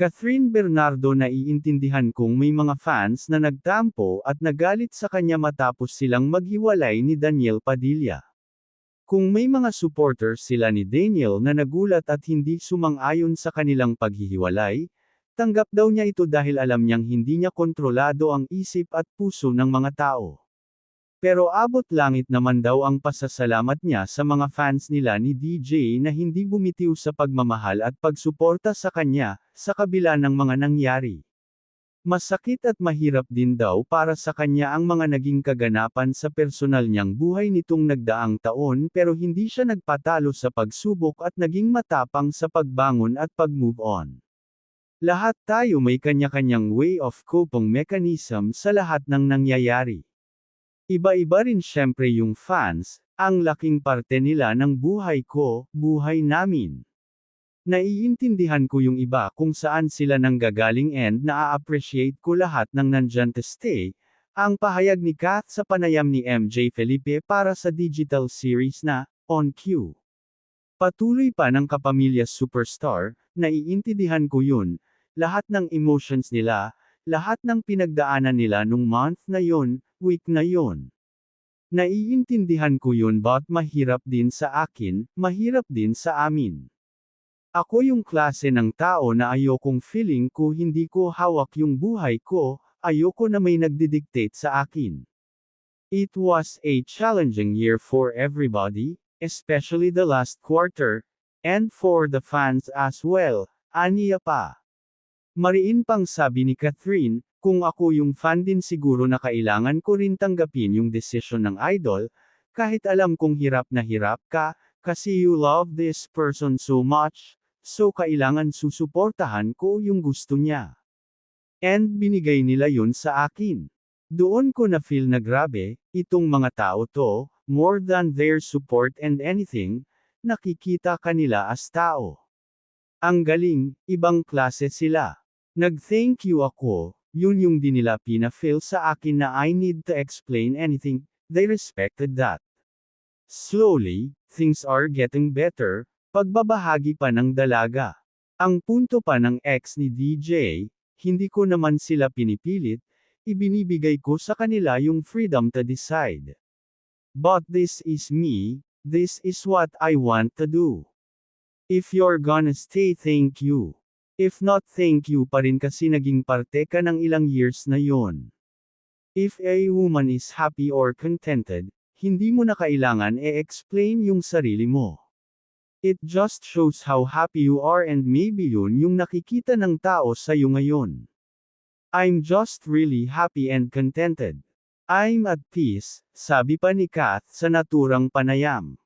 Catherine Bernardo, naiintindihan kong may mga fans na nagtampo at nagalit sa kanya matapos silang maghiwalay ni Daniel Padilla. Kung may mga supporters sila ni Daniel na nagulat at hindi sumang-ayon sa kanilang paghihiwalay, tanggap daw niya ito dahil alam niyang hindi niya kontrolado ang isip at puso ng mga tao. Pero abot langit naman daw ang pasasalamat niya sa mga fans nila ni DJ na hindi bumitiw sa pagmamahal at pagsuporta sa kanya, sa kabila ng mga nangyari. Masakit at mahirap din daw para sa kanya ang mga naging kaganapan sa personal niyang buhay nitong nagdaang taon, pero hindi siya nagpatalo sa pagsubok at naging matapang sa pagbangon at pag-move on. Lahat tayo may kanya-kanyang way of coping mechanism sa lahat ng nangyayari. Iba-iba rin syempre yung fans, ang laking parte nila ng buhay ko, buhay namin. Naiintindihan ko yung iba kung saan sila nanggagaling and naa-appreciate ko lahat ng nandyan to stay, ang pahayag ni Kath sa panayam ni MJ Felipe para sa digital series na On Cue. Patuloy pa ng kapamilya superstar, naiintindihan ko yun, lahat ng emotions nila, lahat ng pinagdaanan nila nung month na yon, week na yon. Naiintindihan ko yun, but mahirap din sa akin, mahirap din sa amin. Ako yung klase ng tao na ayokong feeling ko hindi ko hawak yung buhay ko, ayoko na may nagdidictate sa akin. It was a challenging year for everybody, especially the last quarter, and for the fans as well, aniya pa. Mariin pang sabi ni Catherine, kung ako yung fan din siguro na kailangan ko rin tanggapin yung desisyon ng idol, kahit alam kong hirap na hirap ka, kasi you love this person so much, so kailangan susuportahan ko yung gusto niya. And binigay nila yun sa akin. Doon ko na feel na grabe, itong mga tao to, more than their support and anything, nakikita kanila as tao. Ang galing, ibang klase sila. Nag-thank you ako, yun yung di nila pina-feel sa akin na I need to explain anything, they respected that. Slowly, things are getting better, pagbabahagi pa ng dalaga. Ang punto pa ng ex ni DJ, hindi ko naman sila pinipilit, ibinibigay ko sa kanila yung freedom to decide. But this is me, this is what I want to do. If you're gonna stay, thank you. If not, thank you pa rin kasi naging parte ka ng ilang years na yon. If a woman is happy or contented, hindi mo na kailangan e-explain yung sarili mo. It just shows how happy you are and maybe yun yung nakikita ng tao sa'yo ngayon. I'm just really happy and contented. I'm at peace, sabi pa ni Kath sa naturang panayam.